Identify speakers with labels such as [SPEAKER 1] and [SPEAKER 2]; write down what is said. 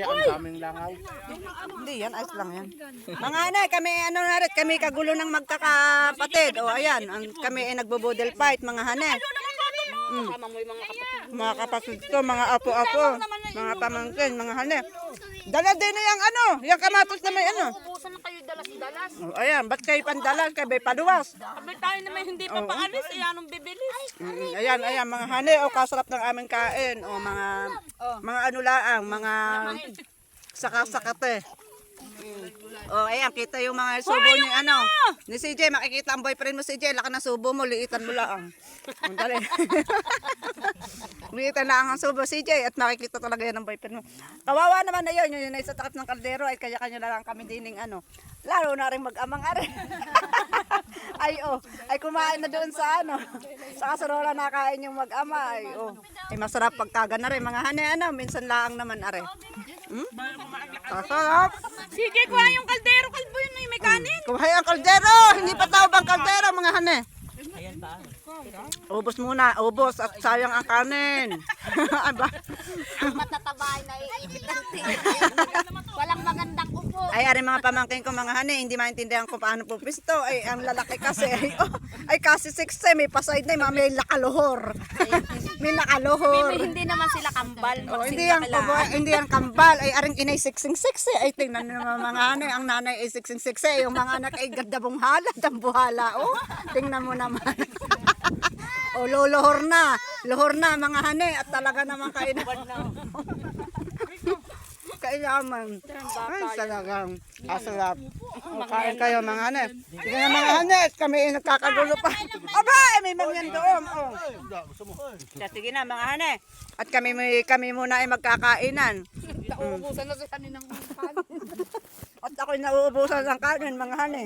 [SPEAKER 1] Ang daming langaw.
[SPEAKER 2] Hindi yan, ayos lang yan. Mga anay, kami ano na rin, kami kagulo ng magkakapatid. O ayan, kami ay nagbubudel fight, mga hane. Mga kapatid ko, mga apo-apo, mga pamangkin, mga hane. Dala din na yung ano, yung kamatos na may ano.
[SPEAKER 3] Ubusan na kayo dalas-dalas.
[SPEAKER 2] O ayan, ba't kayo pandalas, kayo may paluwas?
[SPEAKER 3] Sabi tayo naman hindi pa paalis, eh, anong bibilis?
[SPEAKER 2] Ayan, mga hane, o kasarap ng aming kain. O mga ano laang, mga sakasakate. Oh, ayan, kita yung mga subo ni ano. Ni CJ, makikita ang boyfriend mo CJ, laki ng subo mo, liitan mo lang. Ang dali. Liitan lang ang subo CJ at makikita talaga yan ang boyfriend mo. Kawawa naman na yun, yun ay sa takip ng kaldero ay kanya-kanya na lang kami dining ano. Lalo na rin mag-amang are. Ay kumain na doon sa ano. Sa kasarola nakain yung mag-ama ay ay masarap pagkaga na rin mga hane ano, minsan lang naman are. Masarap.
[SPEAKER 3] Sige, kuha yung kaldero, kalbo yun, may kanin.
[SPEAKER 2] Kuhay ang kaldero! Hindi pa tao bang kaldero mga hane? Ubos muna, ubos at sayang ang kanin. Aba.
[SPEAKER 3] Matataba ay naiipit ng walang magandang upo.
[SPEAKER 2] Ay, ari mga pamangkin ko mga hane, hindi maintindihan kung paano po pisto. Ay, ang lalaki kasi, ay kasi 6 may pasaid na, may nakaluhor. May nakaluhor.
[SPEAKER 3] Hindi naman sila kambal.
[SPEAKER 2] Hindi yan kambal. Ay, aring inay siksing-siksi. Ay, tingnan nyo naman mga hane, ang nanay ay siksing-siksi. Yung mga anak ay gadabong hala, dambuhala. Tingnan mo naman. Luhor na mga hane at talaga naman kainaman. Ay, talagang asarap. Kain kayo mga hane. Sige na mga hane, kami nagkakagulo pa. Aba, may mamyan doon. Sige na mga hane. At kami muna ay magkakainan.
[SPEAKER 3] Nauubusan na sa kaninang kanin.
[SPEAKER 2] At ako'y nauubusan ng kanin mga hane.